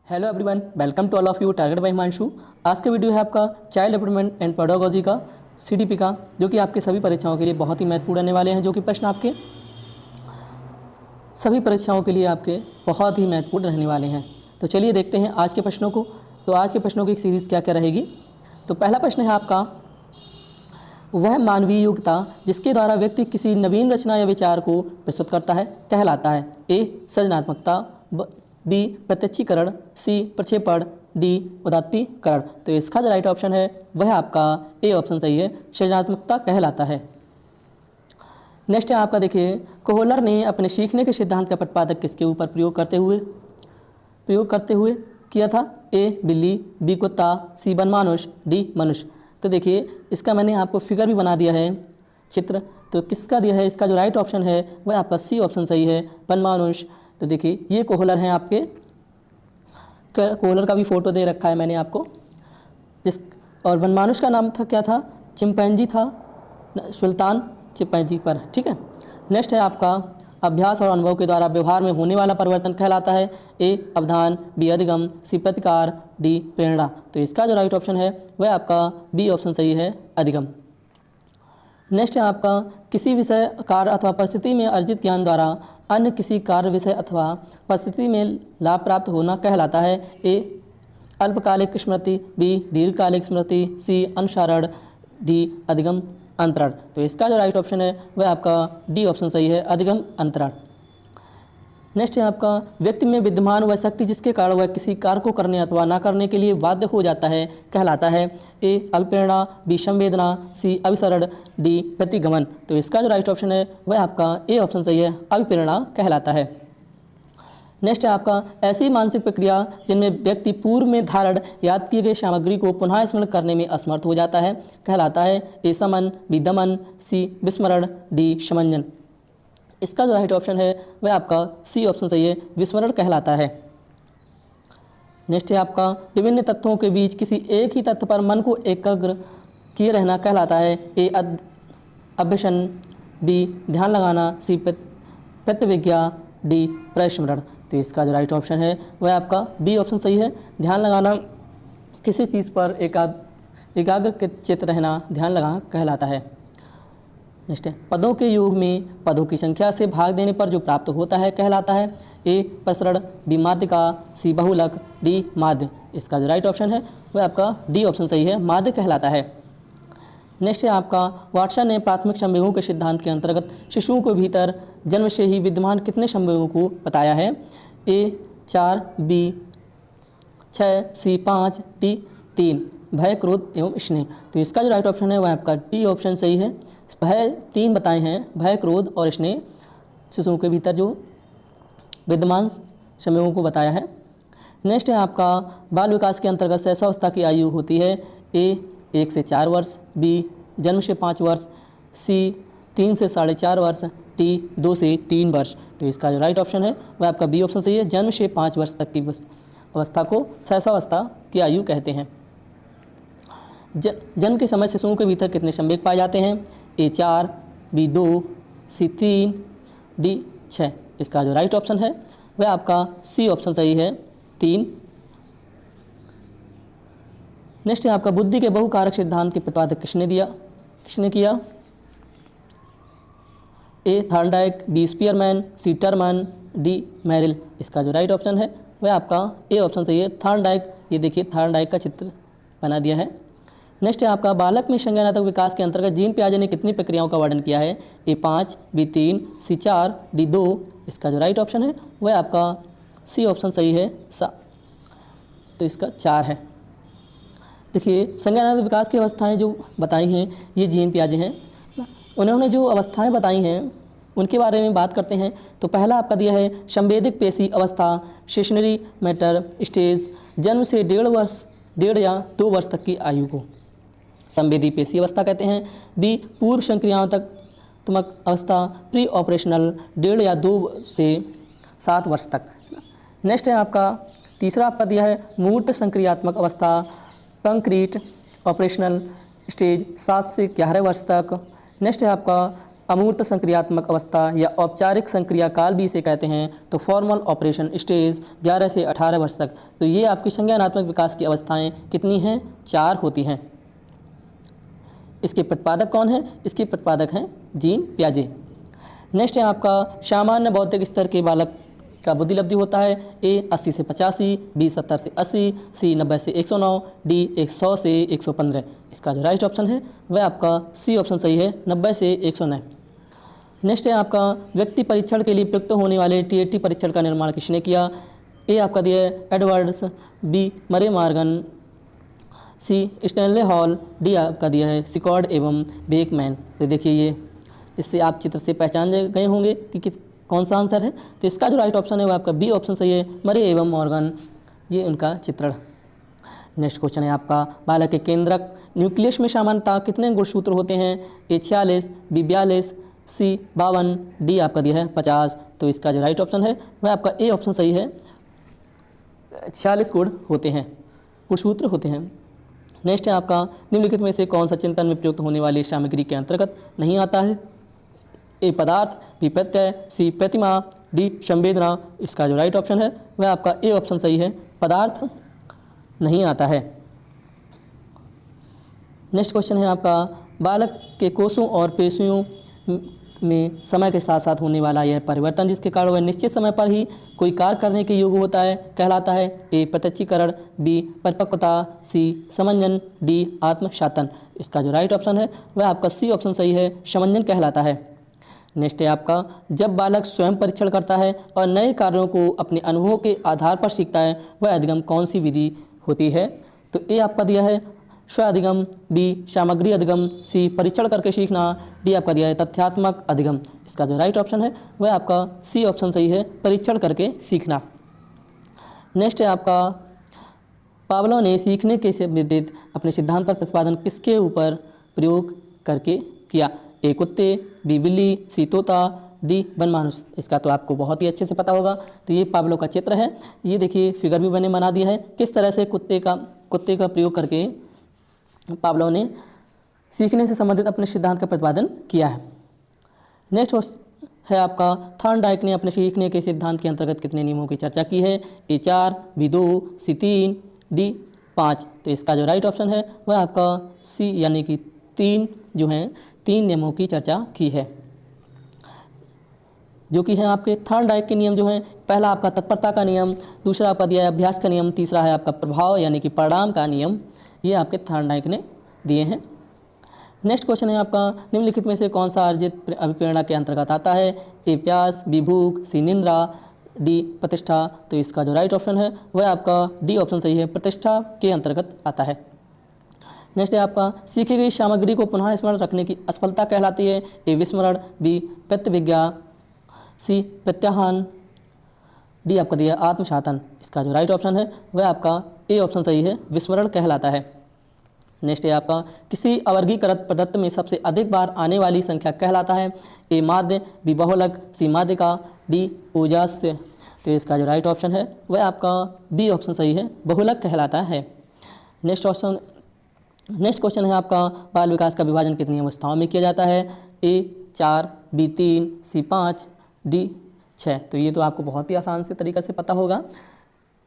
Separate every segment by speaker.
Speaker 1: Hello everyone, welcome to all of you. Target by Himanshu. आज का video है आपका चाइल्ड डेवलपमेंट एंड पेडागोजी का सीडीपी का, जो कि आपके सभी परीक्षाओं के लिए बहुत ही महत्वपूर्ण रहने वाले हैं। जो कि प्रश्न आपके सभी परीक्षाओं के लिए आपके बहुत ही महत्वपूर्ण रहने वाले हैं। तो चलिए देखते हैं आज के प्रश्नों को। तो आज के प्रश्नों की सीरीज़ क्या क्या रहेगी। तो पहला प्रश्न है आपका, वह मानवीय योग्यता जिसके द्वारा व्यक्ति किसी नवीन रचना या विचार को प्रस्तुत करता है कहलाता है। ए सृजनात्मकता, बी प्रत्यक्षीकरण, सी प्रक्षेपण, डी उदात्तीकरण। तो इसका जो राइट ऑप्शन है वह आपका ए ऑप्शन सही है, सृजनात्मकता कहलाता है। नेक्स्ट है आपका, देखिए कोहलर ने अपने सीखने के सिद्धांत का प्रतिपादन किसके ऊपर प्रयोग करते हुए किया था। ए बिल्ली, बी कुत्ता, सी वनमानुष, डी मनुष्य। तो देखिए इसका मैंने आपको फिगर भी बना दिया है, चित्र। तो किसका दिया है, इसका जो राइट ऑप्शन है वह आपका सी ऑप्शन सही है, वनमानुष। तो देखिए ये कोहलर हैं आपके, कोहलर का भी फोटो दे रखा है मैंने आपको। और वनमानुष का नाम था क्या था, चिंपैंजी था, सुल्तान चिंपैंजी पर। ठीक है। नेक्स्ट है आपका, अभ्यास और अनुभव के द्वारा व्यवहार में होने वाला परिवर्तन कहलाता है। ए अवधान, बी अधिगम, सी प्रतिकार, डी प्रेरणा। तो इसका जो राइट ऑप्शन है वह आपका बी ऑप्शन सही है, अधिगम। नेक्स्ट है आपका, किसी विषय, कार्य अथवा परिस्थिति में अर्जित ज्ञान द्वारा अन्य किसी कार्य, विषय अथवा परिस्थिति में लाभ प्राप्त होना कहलाता है। ए अल्पकालिक स्मृति, बी दीर्घकालिक स्मृति, सी अनुसरण, डी अधिगम अंतरण। तो इसका जो राइट ऑप्शन है वह आपका डी ऑप्शन सही है, अधिगम अंतरण। नेक्स्ट है आपका, व्यक्ति में विद्यमान वह शक्ति जिसके कारण वह किसी कार्य को करने अथवा ना करने के लिए बाध्य हो जाता है कहलाता है। ए अभिप्रेरणा, बी संवेदना, सी अभिसरण, डी प्रतिगमन। तो इसका जो राइट ऑप्शन है वह आपका ए ऑप्शन सही है, अभिप्रेरणा कहलाता है। नेक्स्ट है आपका, ऐसी मानसिक प्रक्रिया जिनमें व्यक्ति पूर्व में धारण याद किए गए सामग्री को पुनः स्मरण करने में असमर्थ हो जाता है कहलाता है। ए समन, बी दमन, सी विस्मरण, डी समंजन। इसका जो राइट ऑप्शन है वह आपका सी ऑप्शन सही है, विस्मरण कहलाता है। नेक्स्ट है आपका, विभिन्न तत्वों के बीच किसी एक ही तत्व पर मन को एकाग्र किए रहना कहलाता है। ए अभ्यसन, बी ध्यान लगाना, सी प्रत्यभिज्ञा, डी प्रस्मरण। तो इसका जो राइट ऑप्शन है वह आपका बी ऑप्शन सही है, ध्यान लगाना, किसी चीज़ पर एकाग्र चित्त रहना, ध्यान लगाना कहलाता है। नेक्स्ट है, पदों के योग में पदों की संख्या से भाग देने पर जो प्राप्त होता है कहलाता है। ए प्रसरण, बी माध्यिका, सी बहुलक, डी माध्य। इसका जो राइट ऑप्शन है वह आपका डी ऑप्शन सही है, माध्य कहलाता है। नेक्स्ट है आपका, वाटसन ने प्राथमिक संवेगों के सिद्धांत के अंतर्गत शिशुओं के भीतर जन्म से ही विद्यमान कितने संवेगों को बताया है। ए 4, बी 6, सी 5, डी 3। भय, क्रोध एवं स्नेह। तो इसका जो राइट ऑप्शन है वह आपका डी ऑप्शन सही है। भय 3 बताए हैं, भय, क्रोध और स्नेह शिशुओं के भीतर जो विद्यमान संवेगों को बताया है। नेक्स्ट है आपका, बाल विकास के अंतर्गत शैशवावस्था की आयु होती है। ए 1 से 4 वर्ष, बी जन्म से 5 वर्ष, सी 3 से 4.5 वर्ष, डी 2 से 3 वर्ष। तो इसका जो राइट ऑप्शन है वह आपका बी ऑप्शन सही है, जन्म से 5 वर्ष तक की अवस्था को शैशवावस्था की आयु कहते हैं। जन्म के समय शिशुओं के भीतर कितने संवेग पाए जाते हैं। ए 4, बी 2, सी 3, डी 6। इसका जो राइट ऑप्शन है वह आपका सी ऑप्शन सही है, 3। नेक्स्ट है आपका, बुद्धि के बहुकारक सिद्धांत के प्रतिपादन किसने किया। ए थॉर्नडाइक, बी स्पीयरमैन, सी टर्मन, डी मेरिल। इसका जो राइट ऑप्शन है वह आपका ए ऑप्शन सही है, थॉर्नडाइक। ये देखिए थॉर्नडाइक का चित्र बना दिया है। नेक्स्ट है आपका, बालक में संज्ञानात्मक विकास के अंतर्गत जीन पियाजे ने कितनी प्रक्रियाओं का वर्णन किया है। ए 5, बी 3, सी 4, डी 2। इसका जो राइट ऑप्शन है वह आपका सी ऑप्शन सही है, तो इसका 4 है। देखिए संज्ञानात्मक विकास की अवस्थाएं जो बताई हैं ये जीन पियाजे हैं। उन्होंने जो अवस्थाएं बताई हैं उनके बारे में बात करते हैं। तो पहला आपका दिया है संवेदिक पेशी अवस्था, स्टेशनरी मैटर स्टेज, जन्म से 1.5 या 2 वर्ष तक की आयु को संवेदी पेशी अवस्था कहते हैं। बी पूर्व संक्रियात्मक अवस्था, प्री ऑपरेशनल, 1.5 या 2 से 7 वर्ष तक। नेक्स्ट है आपका, तीसरा आपका दिया है मूर्त संक्रियात्मक अवस्था, कंक्रीट ऑपरेशनल स्टेज, 7 से 11 वर्ष तक। नेक्स्ट है आपका अमूर्त संक्रियात्मक अवस्था या औपचारिक संक्रिया काल भी इसे कहते हैं। तो फॉर्मल ऑपरेशन स्टेज 11 से 18 वर्ष तक। तो ये आपकी संज्ञानात्मक विकास की अवस्थाएं कितनी हैं? 4 होती हैं। इसके प्रतिपादक कौन है? इसके प्रतिपादक हैं जीन पियाजे। नेक्स्ट है आपका सामान्य बौद्धिक स्तर के बालक का बुद्धिलब्धि होता है। ए 80 से 85, बी 70 से 80, सी 90 से 109, डी 100 से 115। इसका जो राइट ऑप्शन है वह आपका सी ऑप्शन सही है, 90 से 109। नेक्स्ट है आपका व्यक्ति परीक्षण के लिए प्रयुक्त होने वाले टीएटी परीक्षण का निर्माण किसने किया? ए आपका दिया है एडवर्ड्स, बी मरे मॉर्गन, सी स्टैनले हॉल, डी आपका दिया है सिकॉर्ड एवं बेकमैन। तो देखिए ये इससे आप चित्र से पहचान गए होंगे कि कौन सा आंसर है। तो इसका जो राइट ऑप्शन है वो आपका बी ऑप्शन सही है, मरे एवं मॉर्गन, ये उनका चित्रण। नेक्स्ट क्वेश्चन है आपका बालक के केंद्रक न्यूक्लियस में सामान्यतः कितने गुणसूत्र होते हैं? ए 46, बी 42, सी 52, डी आपका दिया है 50। तो इसका जो राइट ऑप्शन है वह आपका ए ऑप्शन सही है, 46 गुण होते हैं, गुणसूत्र होते हैं। नेक्स्ट है आपका निम्नलिखित में से कौन सा चिंतन में प्रयुक्त होने वाली सामग्री के अंतर्गत नहीं आता है? ए पदार्थ, बी प्रत्यय, सी प्रतिमा, डी संवेदना। इसका जो राइट ऑप्शन है वह आपका ए ऑप्शन सही है, पदार्थ नहीं आता है। नेक्स्ट क्वेश्चन है आपका बालक के कोषों और पेशियों में समय के साथ साथ होने वाला यह परिवर्तन जिसके कारण वह निश्चित समय पर ही कोई कार्य करने के योग्य होता है कहलाता है। ए प्रत्यक्षीकरण, बी परिपक्वता, सी समंजन, डी आत्मशातन। इसका जो राइट ऑप्शन है वह आपका सी ऑप्शन सही है, समंजन कहलाता है। नेक्स्ट है आपका जब बालक स्वयं परीक्षण करता है और नए कार्यों को अपने अनुभवों के आधार पर सीखता है वह अधिगम कौन सी विधि होती है? तो ए आपका दिया है स्व अधिगम, बी सामग्री अधिगम, सी परीक्षण करके सीखना, डी आपका दिया है तथ्यात्मक अधिगम। इसका जो राइट ऑप्शन है वह आपका सी ऑप्शन सही है, परीक्षण करके सीखना। नेक्स्ट है आपका पावलोव ने सीखने के संबंधित अपने सिद्धांत पर प्रतिपादन किसके ऊपर प्रयोग करके किया? ए कुत्ते, बी बिल्ली, सी तोता, डी बनमानुष। इसका तो आपको बहुत ही अच्छे से पता होगा। तो ये पावलोव का चित्र है, ये देखिए फिगर भी मैंने बना दिया है किस तरह से कुत्ते का प्रयोग करके पावलोव ने सीखने से संबंधित अपने सिद्धांत का प्रतिपादन किया है। नेक्स्ट है आपका थॉर्नडाइक ने अपने सीखने के सिद्धांत के अंतर्गत कितने नियमों की चर्चा की है? ए 4, बी 2, सी 3, डी 5। तो इसका जो राइट ऑप्शन है वह आपका सी यानी कि 3 नियमों की चर्चा की है, जो कि हैं आपके थॉर्नडाइक के नियम जो हैं। पहला आपका तत्परता का नियम, दूसरा आपका दिया है अभ्यास का नियम, तीसरा है आपका प्रभाव यानी कि परिणाम का नियम। ये आपके थॉर्नडाइक ने दिए हैं। नेक्स्ट क्वेश्चन है आपका निम्नलिखित में से कौन सा अर्जित अभिप्रेरणा के अंतर्गत आता है? ए प्यास, बी भूख, सी निंद्रा, डी प्रतिष्ठा। तो इसका जो राइट ऑप्शन है वह आपका डी ऑप्शन सही है, प्रतिष्ठा के अंतर्गत आता है। नेक्स्ट है आपका सीखी गई सामग्री को पुनः स्मरण रखने की असफलता कहलाती है। ए विस्मरण, बी प्रत्यभिज्ञा, सी प्रत्याहान, डी आपका दिया आत्मशातन। इसका जो राइट ऑप्शन है वह आपका ए ऑप्शन सही है, विस्मरण कहलाता है। नेक्स्ट है आपका किसी अवर्गीकृत पदार्थ में सबसे अधिक बार आने वाली संख्या कहलाता है? ए माध्य, बी बहुलक, सी माध्यिका, डी ओजास्य। तो इसका जो राइट ऑप्शन है वह आपका बी ऑप्शन सही है, बहुलक कहलाता है। नेक्स्ट क्वेश्चन है आपका बाल विकास का विभाजन कितनी अवस्थाओं में किया जाता है? ए 4, बी 3, सी 5, डी 6। तो ये तो आपको बहुत ही आसान से तरीक़ा से पता होगा।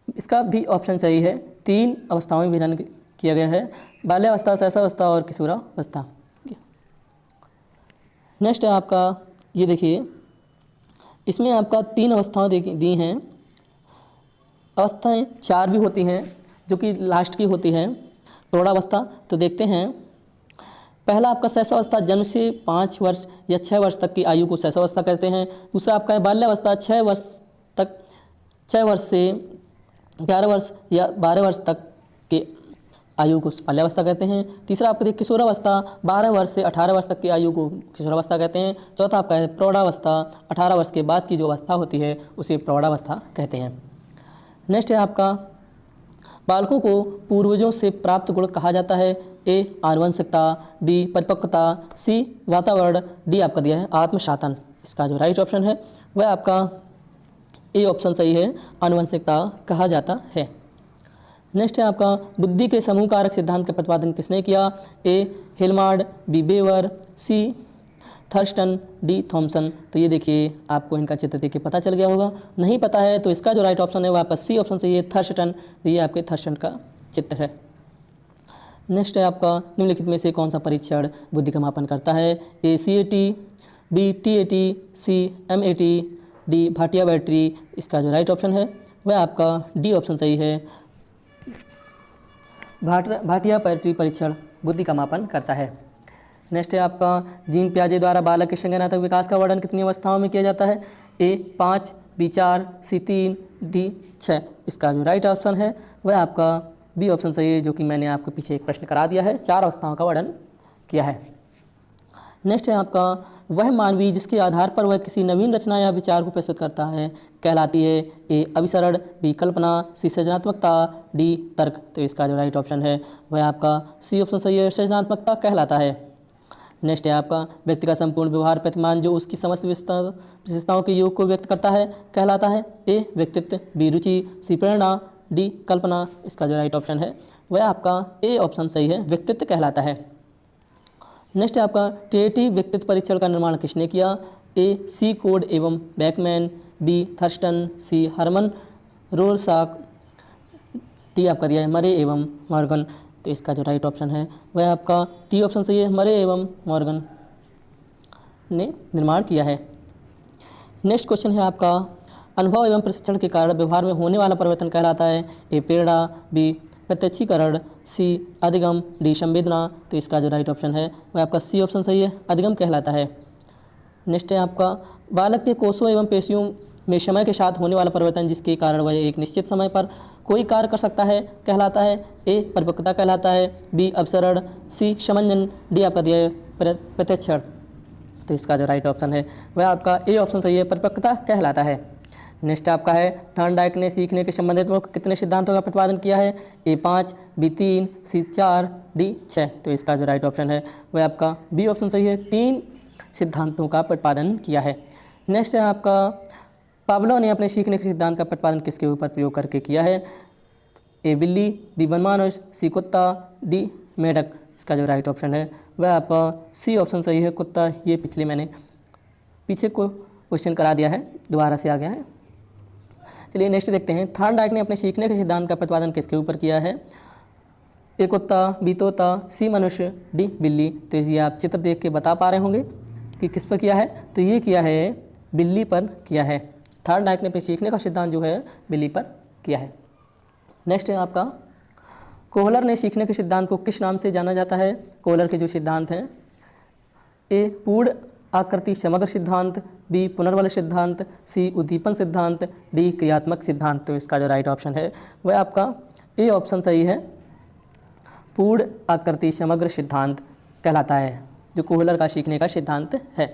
Speaker 1: इसका भी ऑप्शन सही है, 3 अवस्थाओं में विभाजन किया गया है, बाल्यावस्था, शैशवावस्था और किशोरावस्था। नेक्स्ट है आपका ये देखिए, इसमें आपका 3 अवस्थाएं दी हैं। अवस्थाएं 4 भी होती हैं जो कि लास्ट की होती है, प्रौढ़ावस्था। तो देखते हैं, पहला आपका शैशवावस्था, जन्म से 5 वर्ष या 6 वर्ष तक की आयु को शैशवावस्था कहते हैं। दूसरा आपका है बाल्यावस्था, 6 वर्ष से 11 वर्ष या 12 वर्ष तक के आयु को बाल्यावस्था कहते हैं। तीसरा आपका देखिए किशोरावस्था, 12 वर्ष से 18 वर्ष तक की आयु को किशोरावस्था कहते हैं। चौथा आपका है प्रौढ़ावस्था, 18 वर्ष के बाद की जो अवस्था होती है उसे प्रौढ़ावस्था कहते हैं। नेक्स्ट है आपका बालकों को पूर्वजों से प्राप्त गुण कहा जाता है? ए आनुवंशिकता, बी परिपक्वता, सी वातावरण, डी आपका दिया है आत्मशातन। इसका जो राइट ऑप्शन है वह आपका ए ऑप्शन सही है, आनुवंशिकता कहा जाता है। नेक्स्ट है आपका बुद्धि के समूह कारक सिद्धांत का प्रतिपादन किसने किया? ए हिलमार्ड, बी बेवर, सी थर्स्टन, डी थॉमसन। तो ये देखिए आपको इनका चित्र देख के पता चल गया होगा। नहीं पता है तो इसका जो राइट ऑप्शन है वो आपका सी ऑप्शन सही है, थर्स्टन। तो ये आपके थर्स्टन का चित्र है। नेक्स्ट है आपका निम्नलिखित में से कौन सा परीक्षण बुद्धि का मापन करता है? ए CAT, बी TAT, सी MAT, डी भाटिया बैटरी। इसका जो राइट ऑप्शन है वह आपका डी ऑप्शन सही है, भाटिया बैटरी परीक्षण बुद्धि का मापन करता है। नेक्स्ट है आपका जीन पियाजे द्वारा बालक के संज्ञानात्मक विकास का वर्णन कितनी अवस्थाओं में किया जाता है? A 5, B 4, C 3, D 6। इसका जो राइट ऑप्शन है वह आपका बी ऑप्शन सही है, जो कि मैंने आपके पीछे एक प्रश्न करा दिया है, 4 अवस्थाओं का वर्णन किया है। नेक्स्ट है आपका वह मानवीय जिसके आधार पर वह किसी नवीन रचना या विचार को प्रस्तुत करता है कहलाती है? ए अभिसरण, बी कल्पना, सी सृजनात्मकता, डी तर्क। तो इसका जो राइट ऑप्शन है वह आपका सी ऑप्शन सही है, सृजनात्मकता कहलाता है। नेक्स्ट है आपका व्यक्ति का संपूर्ण व्यवहार प्रतिमान जो उसकी समस्त विशेषताओं के योग को व्यक्त करता है कहलाता है? ए व्यक्तित्व, बी रुचि, सी प्रेरणा, डी कल्पना। इसका जो राइट ऑप्शन है वह आपका ए ऑप्शन सही है, व्यक्तित्व कहलाता है। नेक्स्ट है आपका TAT व्यक्तित्व परीक्षण का निर्माण किसने किया? ए सी कोड एवं बैकमैन, बी थर्स्टन, सी हरमन रोरसाक, डी आपका दिया है मरे एवं मॉर्गन। तो इसका जो राइट ऑप्शन है वह आपका डी ऑप्शन सही है, मरे एवं मॉर्गन ने निर्माण किया है। नेक्स्ट क्वेश्चन है आपका अनुभव एवं प्रशिक्षण के कारण व्यवहार में होने वाला परिवर्तन कहलाता है? ए प्रेरणा, बी प्रत्यक्षीकरण, सी अधिगम, डी संवेदना। तो इसका जो राइट ऑप्शन है वह आपका सी ऑप्शन सही है, अधिगम कहलाता है। नेक्स्ट है आपका बालक के कोषों एवं पेशियों में समय के साथ होने वाला परिवर्तन जिसके कारण वह एक निश्चित समय पर कोई कार्य कर सकता है कहलाता है? ए परिपक्वता कहलाता है, बी अपसरण, सी समंजन, डी आपका दिया है प्रत्यक्षण। तो इसका जो राइट ऑप्शन है वह आपका ए ऑप्शन सही है, परिपक्वता कहलाता है। नेक्स्ट आपका है थॉर्नडाइक ने सीखने के संबंधित मुख्य कितने सिद्धांतों का प्रतिपादन किया है? ए 5, बी 3, सी 4, डी 6। तो इसका जो राइट ऑप्शन है वह आपका बी ऑप्शन सही है, 3 सिद्धांतों का प्रतिपादन किया है। नेक्स्ट है आपका पाब्लो ने अपने सीखने के सिद्धांत का प्रतिपादन किसके ऊपर प्रयोग करके किया है? ए बिल्ली, बी वनमानुष, सी कुत्ता, डी मेढक। इसका जो राइट ऑप्शन है वह आपका सी ऑप्शन सही है, कुत्ता। ये मैंने पीछे को क्वेश्चन करा दिया है, दोबारा से आ गया है। चलिए नेक्स्ट देखते हैं थॉर्नडाइक ने अपने सीखने के सिद्धांत का प्रतिपादन किसके ऊपर किया है? ए कुत्ता, बी तोता, सी मनुष्य, डी बिल्ली। तो ये आप चित्र देख के बता पा रहे होंगे कि किस पर किया है। तो ये किया है बिल्ली पर किया है। थॉर्नडाइक ने अपने सीखने का सिद्धांत जो है बिल्ली पर किया है। नेक्स्ट है आपका कोहलर ने सीखने के सिद्धांत को किस नाम से जाना जाता है? कोहलर के जो सिद्धांत हैं ए पूर्ण आकृति समग्र सिद्धांत, बी पुनर्बल सिद्धांत, सी उद्दीपन सिद्धांत, डी क्रियात्मक सिद्धांत। तो इसका जो राइट ऑप्शन है वह आपका ए ऑप्शन सही है, पूर्ण आकृति समग्र सिद्धांत कहलाता है, जो कोहलर का सीखने का सिद्धांत है।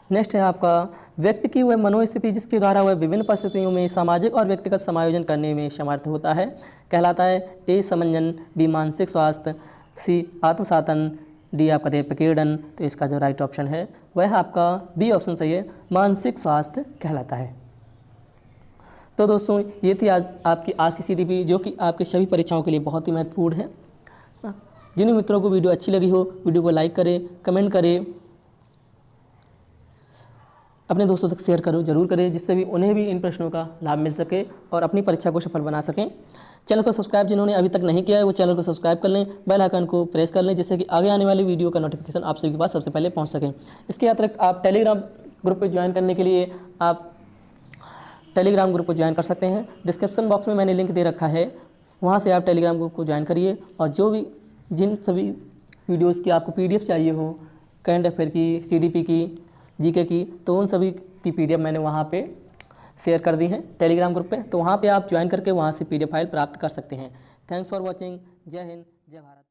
Speaker 1: नेक्स्ट है आपका व्यक्ति की वह मनोस्थिति जिसके द्वारा वह विभिन्न परिस्थितियों में सामाजिक और व्यक्तिगत समायोजन करने में समर्थ होता है कहलाता है? ए समंजन, बी मानसिक स्वास्थ्य, सी आत्मसातन, डी आपका दे प्रकीर्णन। तो इसका जो राइट ऑप्शन है वह आपका बी ऑप्शन सही है, मानसिक स्वास्थ्य कहलाता है। तो दोस्तों ये थी आज की CDP, जो कि आपकी सभी परीक्षाओं के लिए बहुत ही महत्वपूर्ण है। जिन मित्रों को वीडियो अच्छी लगी हो वीडियो को लाइक करें, कमेंट करें, अपने दोस्तों तक शेयर करो जरूर करें, जिससे भी उन्हें भी इन प्रश्नों का लाभ मिल सके और अपनी परीक्षा को सफल बना सकें। चैनल को सब्सक्राइब जिन्होंने अभी तक नहीं किया है वो चैनल को सब्सक्राइब कर लें, बेल आइकन को प्रेस कर लें, जिससे कि आगे आने वाली वीडियो का नोटिफिकेशन आप सभी के पास सबसे पहले पहुंच सके। इसके अतिरिक्त आप टेलीग्राम ग्रुप को ज्वाइन करने के लिए आप टेलीग्राम ग्रुप को ज्वाइन कर सकते हैं। डिस्क्रिप्शन बॉक्स में मैंने लिंक दे रखा है, वहाँ से आप टेलीग्राम ग्रुप को ज्वाइन करिए। और जो भी जिन सभी वीडियोज़ की आपको PDF चाहिए हो, करंट अफेयर की, CDP की, GK की, तो उन सभी की PDF मैंने वहाँ पे शेयर कर दी हैं टेलीग्राम ग्रुप पे। तो वहाँ पे आप ज्वाइन करके वहाँ से PDF फाइल प्राप्त कर सकते हैं। Thanks for watching. जय हिंद, जय भारत।